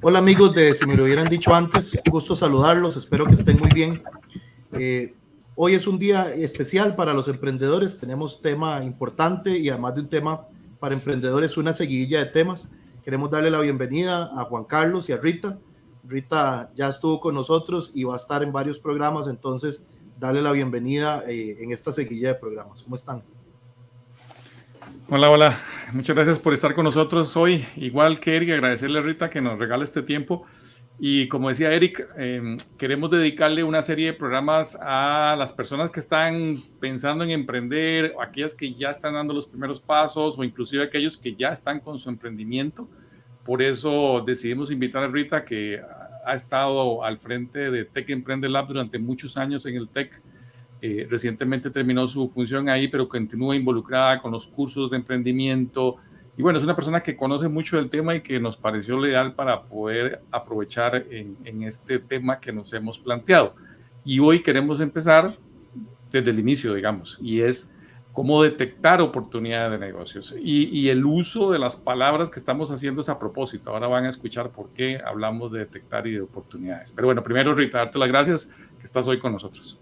Hola amigos de Si me lo hubieran dicho antes, un gusto saludarlos, espero que estén muy bien. Hoy es un día especial para los emprendedores, tenemos tema importante y además de un tema para emprendedores, una seguidilla de temas. Queremos darle la bienvenida a Juan Carlos y a Rita. Rita ya estuvo con nosotros y va a estar en varios programas, entonces darle la bienvenida en esta seguidilla de programas. ¿Cómo están? Hola, hola. Muchas gracias por estar con nosotros hoy. Igual que Eric, agradecerle a Rita que nos regala este tiempo. Y como decía Eric, queremos dedicarle una serie de programas a las personas que están pensando en emprender, o aquellas que ya están dando los primeros pasos, o inclusive aquellos que ya están con su emprendimiento. Por eso decidimos invitar a Rita, que ha estado al frente de Tech Emprende Lab durante muchos años en el Tech. Recientemente terminó su función ahí, pero continúa involucrada con los cursos de emprendimiento. Y bueno, es una persona que conoce mucho del tema y que nos pareció lo ideal para poder aprovechar en este tema que nos hemos planteado. Y hoy queremos empezar desde el inicio, digamos, y es cómo detectar oportunidades de negocios. Y el uso de las palabras que estamos haciendo es a propósito. Ahora van a escuchar por qué hablamos de detectar y de oportunidades. Pero bueno, primero, Rita, darte las gracias que estás hoy con nosotros.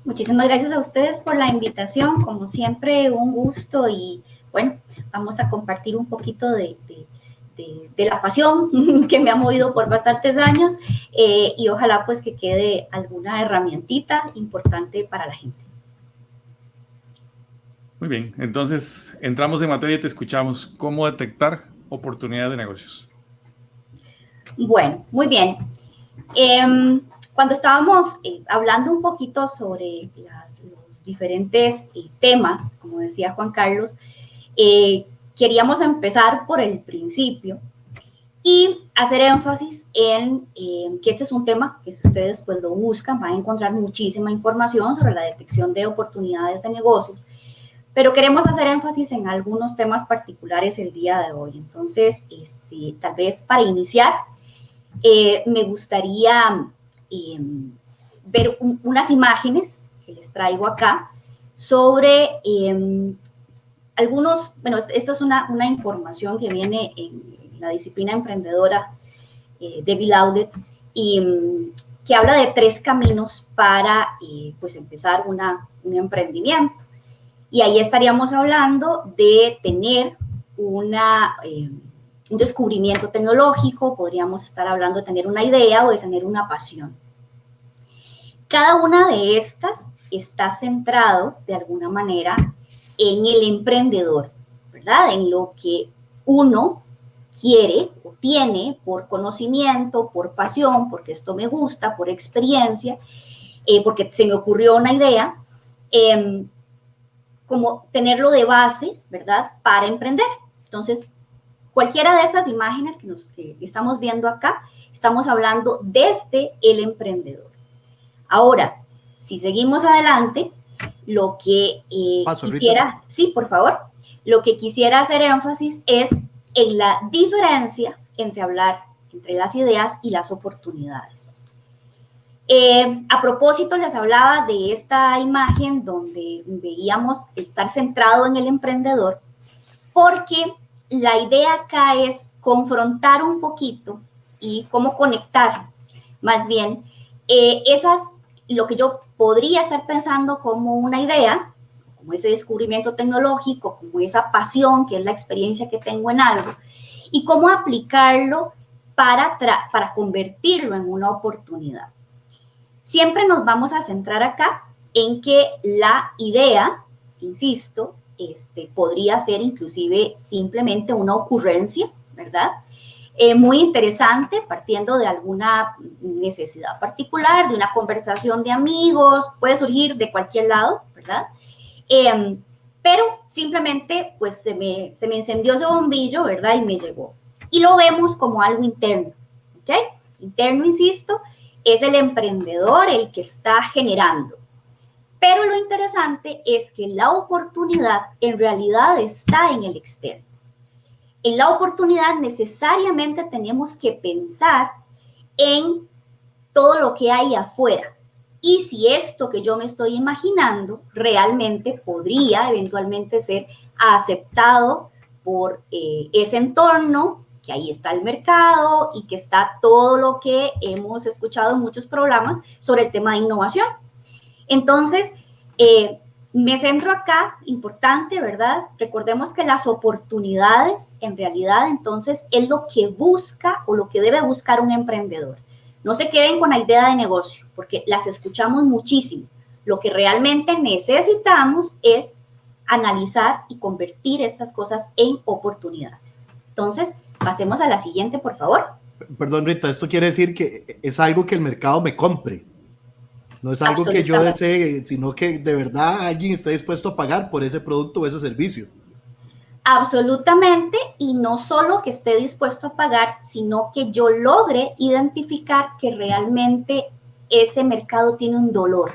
Muchísimas gracias a ustedes por la invitación, como siempre un gusto y bueno, vamos a compartir un poquito de la pasión que me ha movido por bastantes años y ojalá pues que quede alguna herramientita importante para la gente. Muy bien, entonces entramos en materia y te escuchamos. ¿Cómo detectar oportunidades de negocios? Bueno, muy bien. Cuando estábamos hablando un poquito sobre los diferentes temas, como decía Juan Carlos, queríamos empezar por el principio y hacer énfasis en que este es un tema que si ustedes pues lo buscan van a encontrar muchísima información sobre la detección de oportunidades de negocios, pero queremos hacer énfasis en algunos temas particulares el día de hoy. Entonces, tal vez para iniciar, me gustaría ver unas imágenes que les traigo acá sobre algunos, bueno, esto es una información que viene en la disciplina emprendedora de Bill Audet y que habla de 3 caminos para pues empezar un emprendimiento. Y ahí estaríamos hablando de tener un descubrimiento tecnológico, podríamos estar hablando de tener una idea o de tener una pasión. Cada una de estas está centrado de alguna manera en el emprendedor, ¿verdad? En lo que uno quiere o tiene por conocimiento, por pasión, porque esto me gusta, por experiencia, porque se me ocurrió una idea, como tenerlo de base, ¿verdad? Para emprender. Entonces, cualquiera de estas imágenes que estamos viendo acá, estamos hablando desde el emprendedor. Ahora, si seguimos adelante, lo que quisiera, Rita. Sí, por favor, lo que quisiera hacer énfasis es en la diferencia entre las ideas y las oportunidades. A propósito, les hablaba de esta imagen donde veíamos estar centrado en el emprendedor, porque la idea acá es confrontar un poquito y cómo conectar, más bien, lo que yo podría estar pensando como una idea, como ese descubrimiento tecnológico, como esa pasión, que es la experiencia que tengo en algo, y cómo aplicarlo para convertirlo en una oportunidad. Siempre nos vamos a centrar acá en que la idea, insisto, podría ser inclusive simplemente una ocurrencia, ¿verdad? Muy interesante, partiendo de alguna necesidad particular, de una conversación de amigos, puede surgir de cualquier lado, ¿verdad? Pero simplemente, pues, se me encendió ese bombillo, ¿verdad? Y me llegó. Y lo vemos como algo interno, ¿ok? Interno, insisto, es el emprendedor el que está generando. Pero lo interesante es que la oportunidad en realidad está en el externo. En la oportunidad necesariamente tenemos que pensar en todo lo que hay afuera y si esto que yo me estoy imaginando realmente podría eventualmente ser aceptado por ese entorno que ahí está el mercado y que está todo lo que hemos escuchado en muchos programas sobre el tema de innovación. Entonces, me centro acá, importante, ¿verdad? Recordemos que las oportunidades, en realidad, entonces, es lo que busca o lo que debe buscar un emprendedor. No se queden con la idea de negocio, porque las escuchamos muchísimo. Lo que realmente necesitamos es analizar y convertir estas cosas en oportunidades. Entonces, pasemos a la siguiente, por favor. Perdón, Rita, esto quiere decir que es algo que el mercado me compre. No es algo que yo desee, sino que de verdad alguien está dispuesto a pagar por ese producto o ese servicio. Absolutamente, y no solo que esté dispuesto a pagar, sino que yo logre identificar que realmente ese mercado tiene un dolor.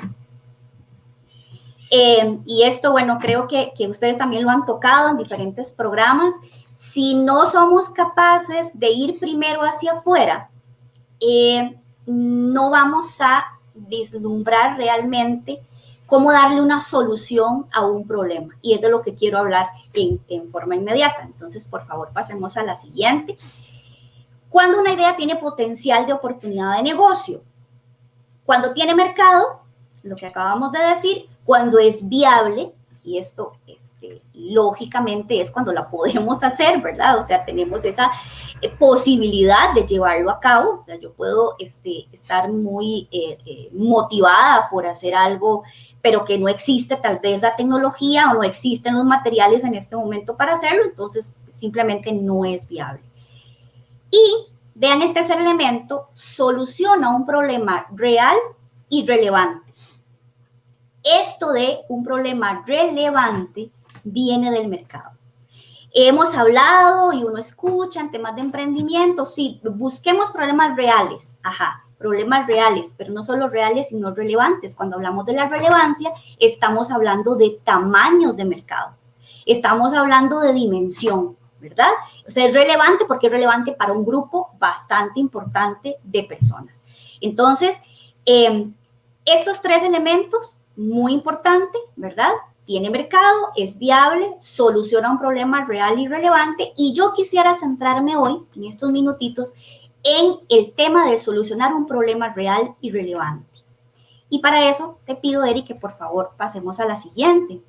Y esto, bueno, creo que ustedes también lo han tocado en diferentes programas. Si no somos capaces de ir primero hacia afuera, no vamos a vislumbrar realmente cómo darle una solución a un problema. Y es de lo que quiero hablar en forma inmediata. Entonces, por favor, pasemos a la siguiente. Cuando una idea tiene potencial de oportunidad de negocio, cuando tiene mercado, lo que acabamos de decir, cuando es viable, y esto lógicamente es cuando la podemos hacer, ¿verdad? O sea, tenemos esa posibilidad de llevarlo a cabo. O sea, yo puedo estar muy motivada por hacer algo, pero que no existe tal vez la tecnología o no existen los materiales en este momento para hacerlo, entonces simplemente no es viable. Y vean el tercer elemento, soluciona un problema real y relevante. Esto de un problema relevante viene del mercado. Hemos hablado y uno escucha en temas de emprendimiento, sí, busquemos problemas reales, problemas reales, pero no solo reales, sino relevantes. Cuando hablamos de la relevancia, estamos hablando de tamaños de mercado, estamos hablando de dimensión, ¿verdad? O sea, es relevante porque es relevante para un grupo bastante importante de personas. Entonces, estos tres elementos, muy importante, ¿verdad? Tiene mercado, es viable, soluciona un problema real y relevante, y yo quisiera centrarme hoy, en estos minutitos, en el tema de solucionar un problema real y relevante. Y para eso te pido, Eric, que por favor pasemos a la siguiente.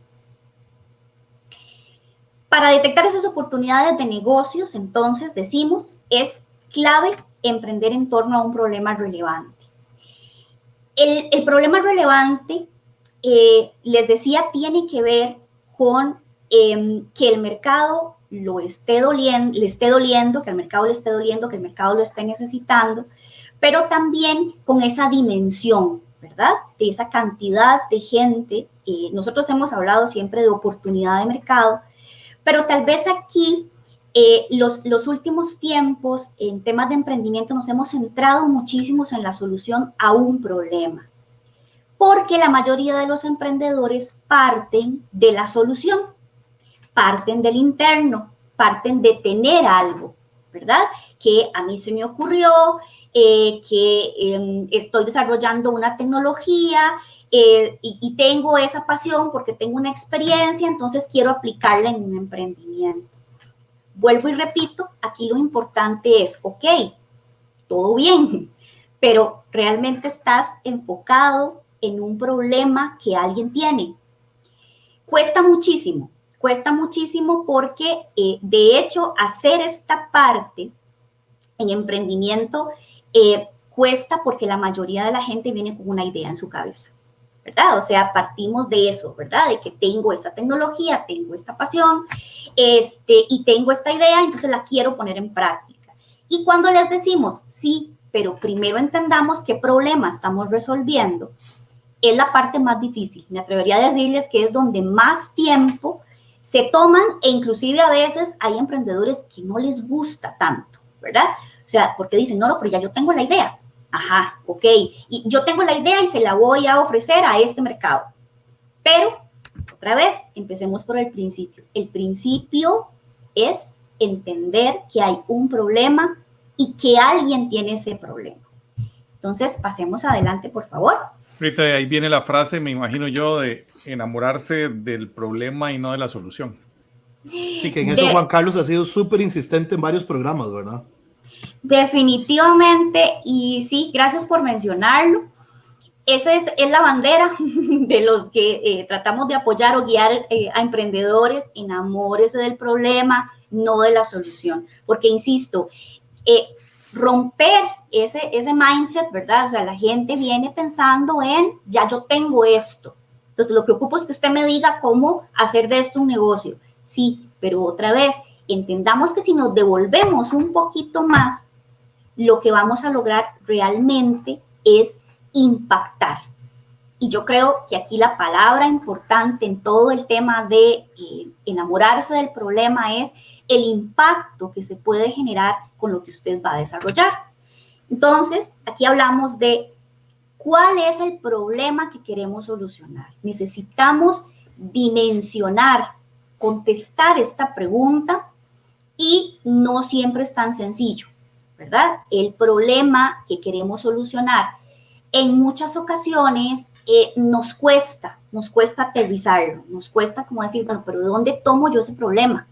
Para detectar esas oportunidades de negocios, entonces, decimos, es clave emprender en torno a un problema relevante. El problema relevante, les decía, tiene que ver con que el mercado le esté doliendo, que al mercado le esté doliendo, que el mercado lo esté necesitando, pero también con esa dimensión, ¿verdad? De esa cantidad de gente. Nosotros hemos hablado siempre de oportunidad de mercado, pero tal vez aquí los últimos tiempos en temas de emprendimiento nos hemos centrado muchísimo en la solución a un problema, porque la mayoría de los emprendedores parten de la solución, parten del interno, parten de tener algo, ¿verdad? Que a mí se me ocurrió, que estoy desarrollando una tecnología y tengo esa pasión porque tengo una experiencia, entonces quiero aplicarla en un emprendimiento. Vuelvo y repito, aquí lo importante es, ok, todo bien, pero realmente estás enfocado en un problema que alguien tiene. Cuesta muchísimo porque, de hecho, hacer esta parte en emprendimiento cuesta porque la mayoría de la gente viene con una idea en su cabeza, ¿verdad? O sea, partimos de eso, ¿verdad? De que tengo esa tecnología, tengo esta pasión, y tengo esta idea, entonces la quiero poner en práctica. Y cuando les decimos, sí, pero primero entendamos qué problema estamos resolviendo, es la parte más difícil. Me atrevería a decirles que es donde más tiempo se toman, e inclusive a veces hay emprendedores que no les gusta tanto, ¿verdad? O sea, porque dicen, no, pero ya yo tengo la idea. Ajá, ok. Y yo tengo la idea y se la voy a ofrecer a este mercado. Pero, otra vez, empecemos por el principio. El principio es entender que hay un problema y que alguien tiene ese problema. Entonces, pasemos adelante, por favor. Rita, ahí viene la frase, me imagino yo, de enamorarse del problema y no de la solución. Sí, que en eso Juan Carlos ha sido súper insistente en varios programas, ¿verdad? Definitivamente, y sí, gracias por mencionarlo. Esa es la bandera de los que tratamos de apoyar o guiar a emprendedores. Enamórese del problema, no de la solución. Porque, insisto, romper ese mindset, ¿verdad? O sea, la gente viene pensando en, ya yo tengo esto. Entonces, lo que ocupo es que usted me diga cómo hacer de esto un negocio. Sí, pero otra vez, entendamos que si nos devolvemos un poquito más, lo que vamos a lograr realmente es impactar. Y yo creo que aquí la palabra importante en todo el tema de enamorarse del problema es el impacto que se puede generar con lo que usted va a desarrollar. Entonces, aquí hablamos de cuál es el problema que queremos solucionar. Necesitamos dimensionar, contestar esta pregunta y no siempre es tan sencillo, ¿verdad? El problema que queremos solucionar en muchas ocasiones nos cuesta aterrizarlo, nos cuesta como decir, bueno, pero ¿de dónde tomo yo ese problema?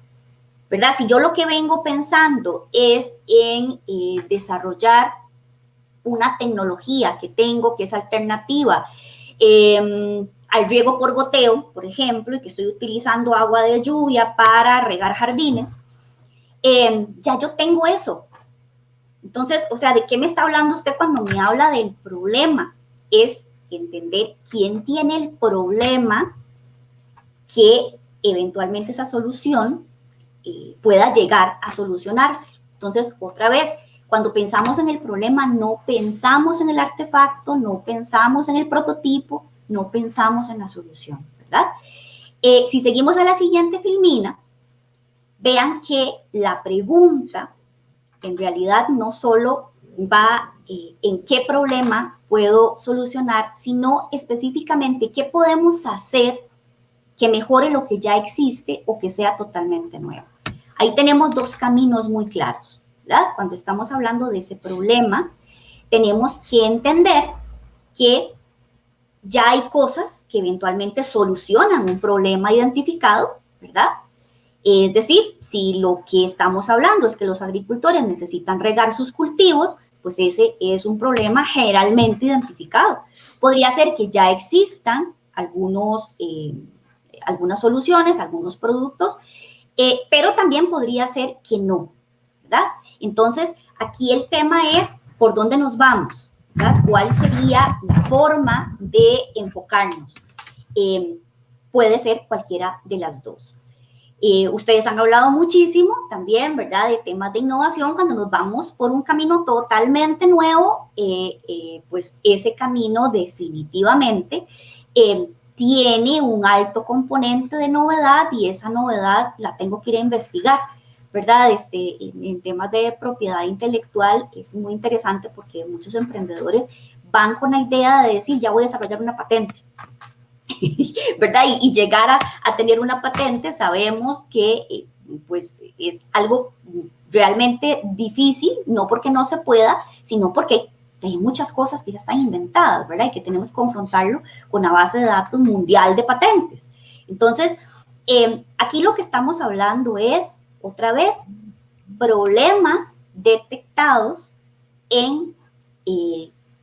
¿Verdad? Si yo lo que vengo pensando es en desarrollar una tecnología que tengo, que es alternativa al riego por goteo, por ejemplo, y que estoy utilizando agua de lluvia para regar jardines, ya yo tengo eso. Entonces, o sea, ¿de qué me está hablando usted cuando me habla del problema? Es entender quién tiene el problema, que eventualmente esa solución pueda llegar a solucionarse. Entonces, otra vez, cuando pensamos en el problema, no pensamos en el artefacto, no pensamos en el prototipo, no pensamos en la solución, ¿verdad? Si seguimos a la siguiente filmina, vean que la pregunta en realidad no solo va en qué problema puedo solucionar, sino específicamente qué podemos hacer que mejore lo que ya existe o que sea totalmente nuevo. Ahí tenemos dos caminos muy claros, ¿verdad? Cuando estamos hablando de ese problema, tenemos que entender que ya hay cosas que eventualmente solucionan un problema identificado, ¿verdad? Es decir, si lo que estamos hablando es que los agricultores necesitan regar sus cultivos, pues ese es un problema generalmente identificado. Podría ser que ya existan algunas soluciones, algunos productos, pero también podría ser que no, ¿verdad? Entonces, aquí el tema es por dónde nos vamos, ¿verdad? ¿Cuál sería la forma de enfocarnos? Puede ser cualquiera de las dos. Ustedes han hablado muchísimo también, ¿verdad?, de temas de innovación. Cuando nos vamos por un camino totalmente nuevo, pues ese camino definitivamente tiene un alto componente de novedad y esa novedad la tengo que ir a investigar, ¿verdad? En temas de propiedad intelectual es muy interesante porque muchos emprendedores van con la idea de decir, ya voy a desarrollar una patente, ¿verdad? Y llegar a tener una patente, sabemos que pues es algo realmente difícil, no porque no se pueda, sino porque hay muchas cosas que ya están inventadas, ¿verdad? Y que tenemos que confrontarlo con la base de datos mundial de patentes. Entonces, aquí lo que estamos hablando es, otra vez, problemas detectados en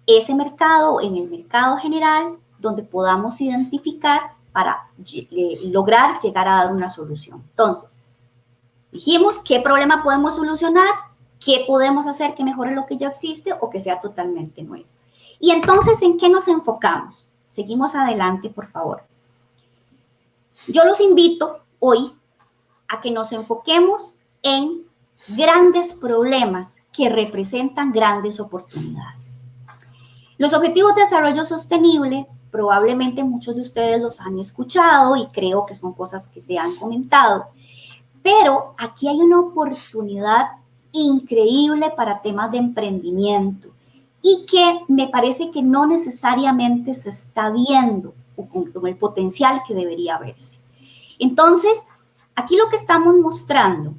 ese mercado, en el mercado general, donde podamos identificar para lograr llegar a dar una solución. Entonces, dijimos qué problema podemos solucionar, qué podemos hacer que mejore lo que ya existe o que sea totalmente nuevo. Y entonces, ¿en qué nos enfocamos? Seguimos adelante, por favor. Yo los invito hoy a que nos enfoquemos en grandes problemas que representan grandes oportunidades. Los Objetivos de Desarrollo Sostenible, probablemente muchos de ustedes los han escuchado y creo que son cosas que se han comentado, pero aquí hay una oportunidad increíble para temas de emprendimiento y que me parece que no necesariamente se está viendo con el potencial que debería verse. Entonces, aquí lo que estamos mostrando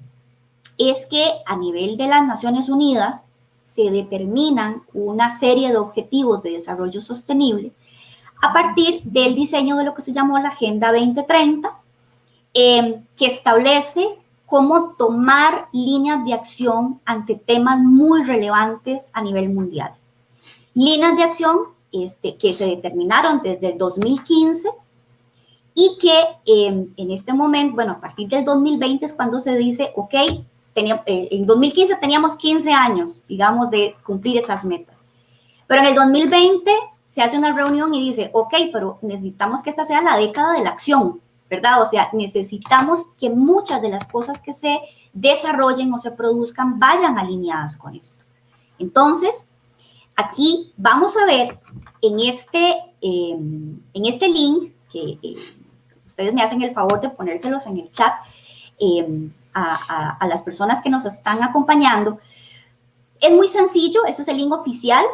es que a nivel de las Naciones Unidas se determinan una serie de objetivos de desarrollo sostenible a partir del diseño de lo que se llamó la Agenda 2030, que establece cómo tomar líneas de acción ante temas muy relevantes a nivel mundial. Líneas de acción que se determinaron desde el 2015 y que en este momento, bueno, a partir del 2020 es cuando se dice, ok, en 2015 teníamos 15 años, digamos, de cumplir esas metas. Pero en el 2020 se hace una reunión y dice, ok, pero necesitamos que esta sea la década de la acción, ¿verdad? O sea, necesitamos que muchas de las cosas que se desarrollen o se produzcan vayan alineadas con esto. Entonces, aquí vamos a ver en este link, que ustedes me hacen el favor de ponérselos en el chat a las personas que nos están acompañando. Es muy sencillo, ese es el link oficial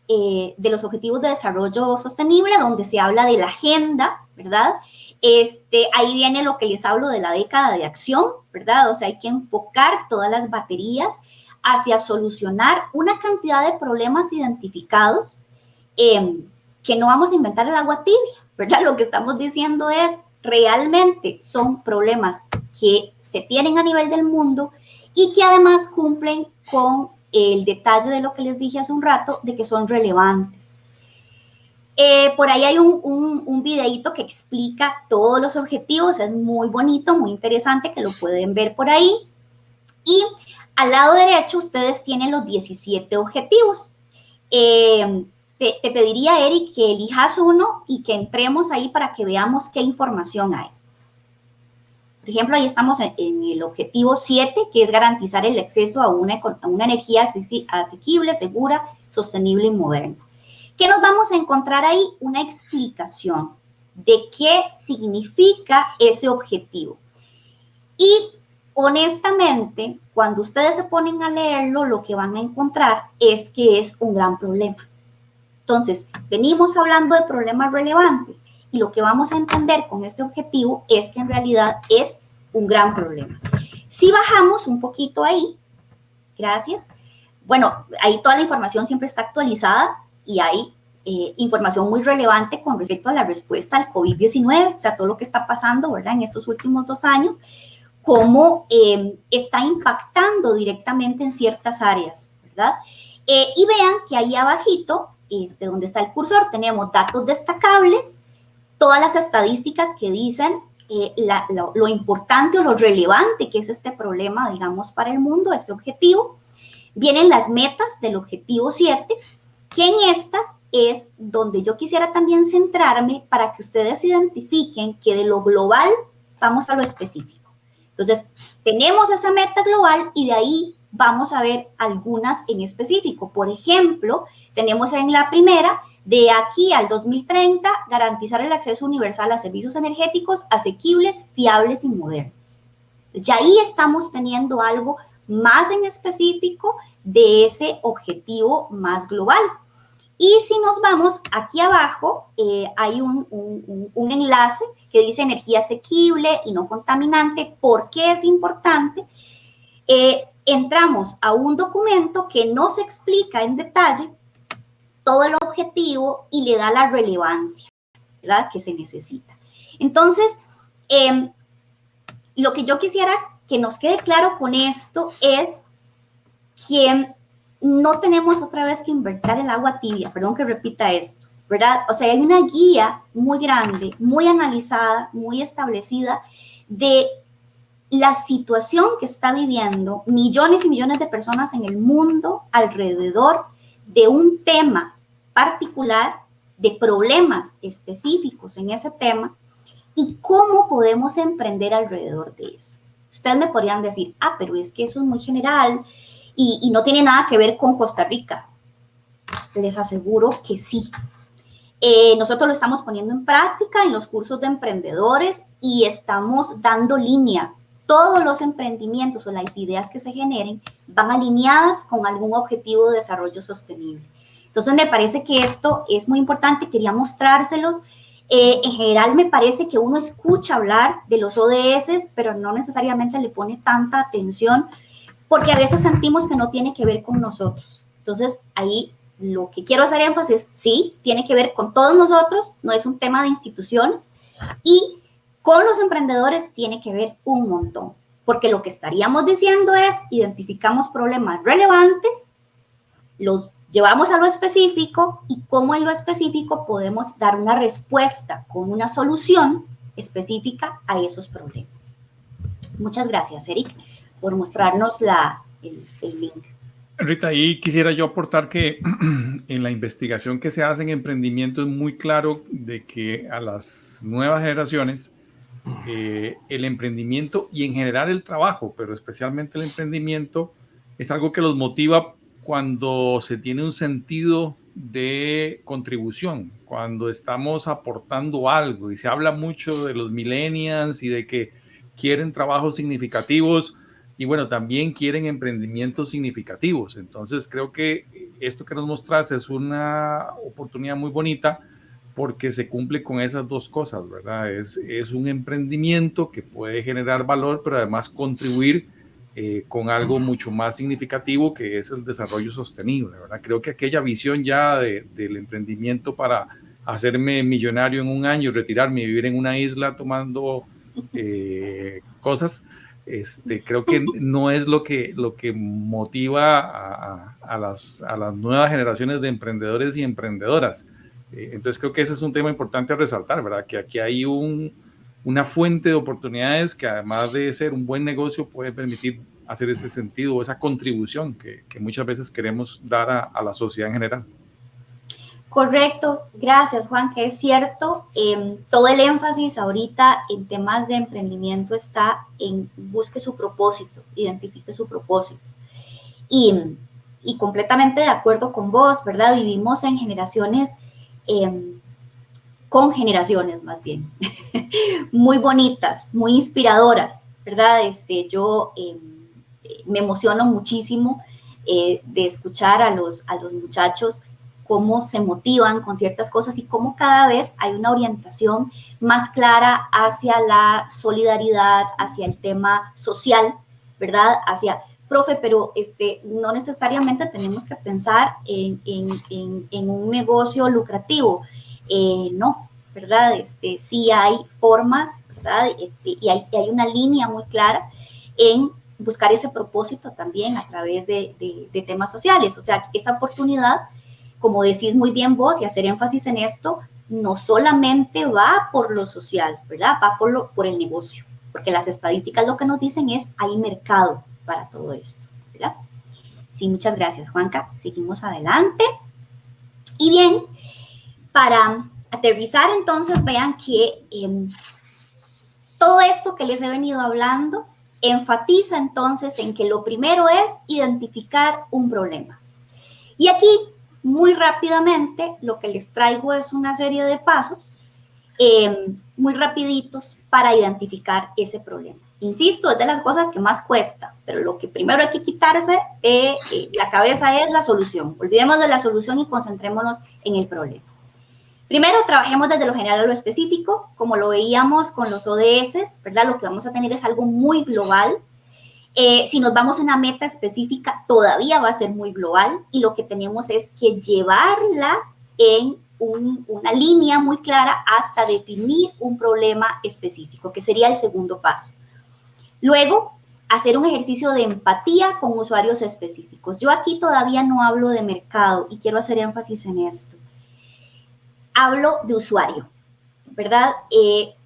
de los Objetivos de Desarrollo Sostenible, donde se habla de la agenda, ¿verdad? Ahí viene lo que les hablo de la década de acción, ¿verdad? O sea, hay que enfocar todas las baterías hacia solucionar una cantidad de problemas identificados que no vamos a inventar el agua tibia, ¿verdad? Lo que estamos diciendo es, realmente son problemas que se tienen a nivel del mundo y que además cumplen con el detalle de lo que les dije hace un rato, de que son relevantes. Por ahí hay un videíto que explica todos los objetivos, es muy bonito, muy interesante, que lo pueden ver por ahí. Y al lado derecho ustedes tienen los 17 objetivos. Te pediría, Eric, que elijas uno y que entremos ahí para que veamos qué información hay. Por ejemplo, ahí estamos en el objetivo 7, que es garantizar el acceso a una energía asequible, segura, sostenible y moderna. ¿Qué nos vamos a encontrar ahí? Una explicación de qué significa ese objetivo. Y honestamente, cuando ustedes se ponen a leerlo, lo que van a encontrar es que es un gran problema. Entonces, venimos hablando de problemas relevantes y lo que vamos a entender con este objetivo es que en realidad es un gran problema. Si bajamos un poquito ahí, gracias. Bueno, ahí toda la información siempre está actualizada y hay información muy relevante con respecto a la respuesta al COVID-19, o sea, todo lo que está pasando, ¿verdad? En estos últimos 2 años, cómo está impactando directamente en ciertas áreas, ¿verdad? Y vean que ahí abajito, donde está el cursor, tenemos datos destacables, todas las estadísticas que dicen lo importante o lo relevante que es este problema, digamos, para el mundo, este objetivo. Vienen las metas del objetivo 7, que en estas es donde yo quisiera también centrarme para que ustedes identifiquen que de lo global vamos a lo específico. Entonces, tenemos esa meta global y de ahí vamos a ver algunas en específico. Por ejemplo, tenemos en la primera, de aquí al 2030, garantizar el acceso universal a servicios energéticos asequibles, fiables y modernos. Ya ahí estamos teniendo algo más en específico de ese objetivo más global. Y si nos vamos aquí abajo, hay un enlace que dice energía asequible y no contaminante. ¿Por qué es importante? Entramos a un documento que nos explica en detalle todo el objetivo y le da la relevancia, ¿verdad?, que se necesita. Entonces, lo que yo quisiera que nos quede claro con esto es que no tenemos otra vez que invertir el agua tibia, perdón que repita esto, ¿verdad? O sea, hay una guía muy grande, muy analizada, muy establecida de la situación que está viviendo millones y millones de personas en el mundo alrededor de un tema particular, de problemas específicos en ese tema y cómo podemos emprender alrededor de eso. Ustedes me podrían decir, pero es que eso es muy general y no tiene nada que ver con Costa Rica. Les aseguro que sí. Nosotros lo estamos poniendo en práctica en los cursos de emprendedores y estamos dando línea. Todos los emprendimientos o las ideas que se generen van alineadas con algún objetivo de desarrollo sostenible. Entonces, me parece que esto es muy importante, quería mostrárselos. En general, me parece que uno escucha hablar de los ODS, pero no necesariamente le pone tanta atención, porque a veces sentimos que no tiene que ver con nosotros. Entonces, ahí lo que quiero hacer énfasis, sí, tiene que ver con todos nosotros, no es un tema de instituciones, y Con los emprendedores tiene que ver un montón, porque lo que estaríamos diciendo es, identificamos problemas relevantes, los llevamos a lo específico y cómo en lo específico podemos dar una respuesta con una solución específica a esos problemas. Muchas gracias, Eric, por mostrarnos el link. Rita, ahí quisiera yo aportar que en la investigación que se hace en emprendimiento es muy claro de que a las nuevas generaciones el emprendimiento y en general el trabajo, pero especialmente el emprendimiento, es algo que los motiva cuando se tiene un sentido de contribución, cuando estamos aportando algo, y se habla mucho de los millennials y de que quieren trabajos significativos y bueno, también quieren emprendimientos significativos. Entonces creo que esto que nos mostras es una oportunidad muy bonita porque se cumple con esas dos cosas, ¿verdad? Es un emprendimiento que puede generar valor, pero además contribuir con algo mucho más significativo que es el desarrollo sostenible, ¿verdad? Creo que aquella visión ya del emprendimiento para hacerme millonario en un año, retirarme y vivir en una isla tomando cosas, creo que no es lo que motiva a las nuevas generaciones de emprendedores y emprendedoras. Entonces creo que ese es un tema importante a resaltar, ¿verdad? Que aquí hay una fuente de oportunidades que además de ser un buen negocio puede permitir hacer ese sentido, esa contribución que muchas veces queremos dar a la sociedad en general. Correcto, gracias Juan, que es cierto, todo el énfasis ahorita en temas de emprendimiento está en busque su propósito, identifique su propósito. Y completamente de acuerdo con vos, ¿verdad? Vivimos en generaciones, con generaciones más bien, muy bonitas, muy inspiradoras, ¿verdad? Yo me emociono muchísimo de escuchar a los muchachos cómo se motivan con ciertas cosas y cómo cada vez hay una orientación más clara hacia la solidaridad, hacia el tema social, ¿verdad? Profe, pero no necesariamente tenemos que pensar en un negocio lucrativo, no, ¿verdad? Sí hay formas, ¿verdad? Y hay una línea muy clara en buscar ese propósito también a través de temas sociales. O sea, esta oportunidad, como decís muy bien vos, y hacer énfasis en esto, no solamente va por lo social, ¿verdad? Va por el negocio, porque las estadísticas lo que nos dicen es hay mercado para todo esto, ¿verdad? Sí, muchas gracias, Juanca. Seguimos adelante. Y bien, para aterrizar, entonces, vean que todo esto que les he venido hablando enfatiza entonces en que lo primero es identificar un problema. Y aquí, muy rápidamente, lo que les traigo es una serie de pasos muy rapiditos para identificar ese problema. Insisto, es de las cosas que más cuesta, pero lo que primero hay que quitarse de la cabeza es la solución. Olvidemos de la solución y concentrémonos en el problema. Primero, trabajemos desde lo general a lo específico, como lo veíamos con los ODS, ¿verdad? Lo que vamos a tener es algo muy global. Si nos vamos a una meta específica, todavía va a ser muy global y lo que tenemos es que llevarla en una línea muy clara hasta definir un problema específico, que sería el segundo paso. Luego, hacer un ejercicio de empatía con usuarios específicos. Yo aquí todavía no hablo de mercado y quiero hacer énfasis en esto. Hablo de usuario, ¿verdad?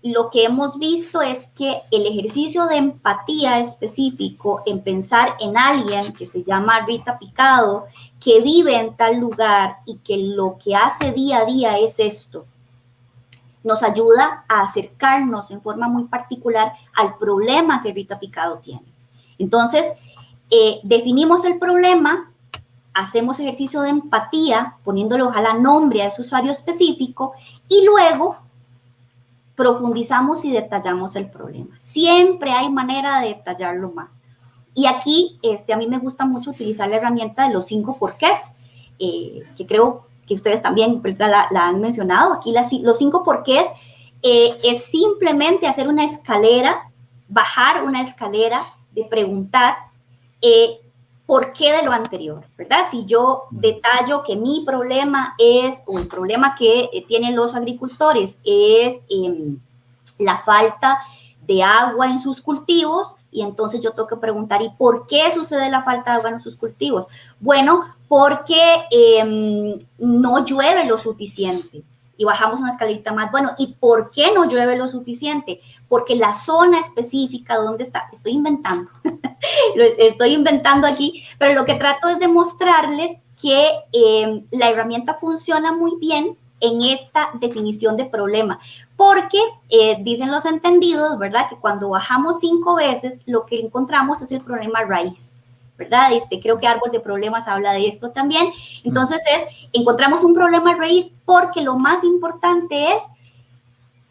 Lo que hemos visto es que el ejercicio de empatía específico en pensar en alguien que se llama Rita Picado, que vive en tal lugar y que lo que hace día a día es esto, nos ayuda a acercarnos en forma muy particular al problema que Rita Picado tiene. Entonces, definimos el problema, hacemos ejercicio de empatía, poniéndole ojalá nombre a ese usuario específico y luego profundizamos y detallamos el problema. Siempre hay manera de detallarlo más. Y aquí a mí me gusta mucho utilizar la herramienta de los 5 porqués, que creo que ustedes también la han mencionado. Aquí los 5 porqués es simplemente hacer una escalera, bajar una escalera de preguntar por qué de lo anterior, ¿verdad? Si yo detallo que mi problema es, o el problema que tienen los agricultores es la falta de agua en sus cultivos, y entonces yo tengo que preguntar, ¿y por qué sucede la falta de agua en sus cultivos? Bueno, porque no llueve lo suficiente. Y bajamos una escalita más. Bueno, ¿y por qué no llueve lo suficiente? Porque la zona específica donde está, estoy inventando, lo estoy inventando aquí, pero lo que trato es de mostrarles que la herramienta funciona muy bien en esta definición de problema, porque dicen los entendidos, ¿verdad? Que cuando bajamos 5 veces, lo que encontramos es el problema raíz, ¿verdad? Creo que Árbol de Problemas habla de esto también. Entonces encontramos un problema raíz porque lo más importante es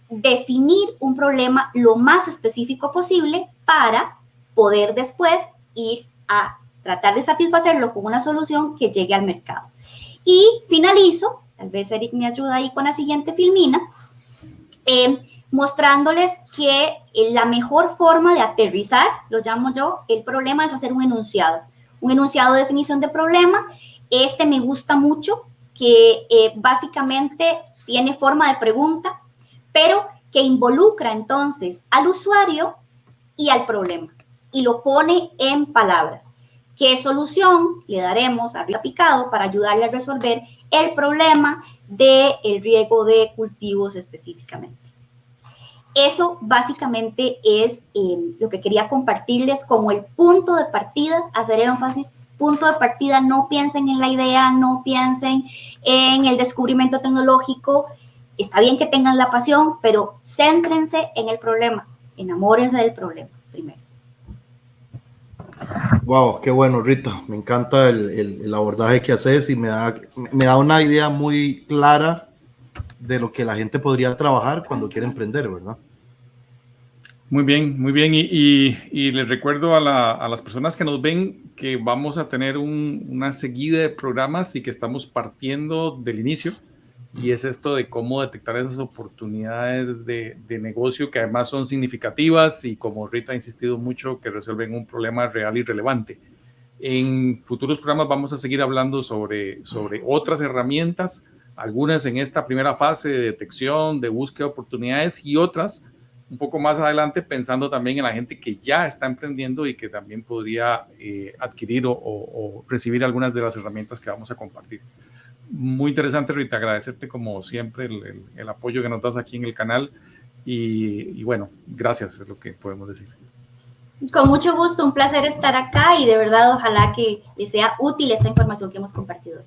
definir un problema lo más específico posible para poder después ir a tratar de satisfacerlo con una solución que llegue al mercado. Y finalizo, tal vez Eric me ayuda ahí con la siguiente filmina, mostrándoles que la mejor forma de aterrizar, lo llamo yo, el problema es hacer un enunciado de definición de problema. Me gusta mucho, que básicamente tiene forma de pregunta, pero que involucra entonces al usuario y al problema, y lo pone en palabras. ¿Qué solución le daremos a Rita Picado para ayudarle a resolver el problema del riego de cultivos específicamente? Eso básicamente es lo que quería compartirles como el punto de partida, hacer énfasis, punto de partida, no piensen en la idea, no piensen en el descubrimiento tecnológico. Está bien que tengan la pasión, pero céntrense en el problema, enamórense del problema primero. Wow, qué bueno, Rita. Me encanta el abordaje que haces y me da una idea muy clara de lo que la gente podría trabajar cuando quiere emprender, ¿verdad? Muy bien, muy bien. Y les recuerdo a las personas que nos ven que vamos a tener una seguida de programas y que estamos partiendo del inicio. Y es esto de cómo detectar esas oportunidades de negocio que además son significativas y, como Rita ha insistido mucho, que resuelven un problema real y relevante. En futuros programas vamos a seguir hablando sobre otras herramientas, algunas en esta primera fase de detección, de búsqueda de oportunidades, y otras un poco más adelante pensando también en la gente que ya está emprendiendo y que también podría adquirir o recibir algunas de las herramientas que vamos a compartir. Muy interesante, Rita, agradecerte como siempre el apoyo que nos das aquí en el canal y bueno, gracias, es lo que podemos decir. Con mucho gusto, un placer estar acá y de verdad ojalá que les sea útil esta información que hemos compartido.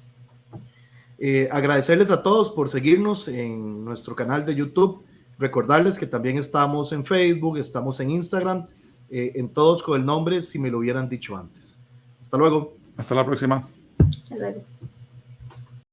Agradecerles a todos por seguirnos en nuestro canal de YouTube. Recordarles que también estamos en Facebook, estamos en Instagram, en todos con el nombre Si Me Lo Hubieran Dicho Antes. Hasta luego. Hasta la próxima. Hasta luego.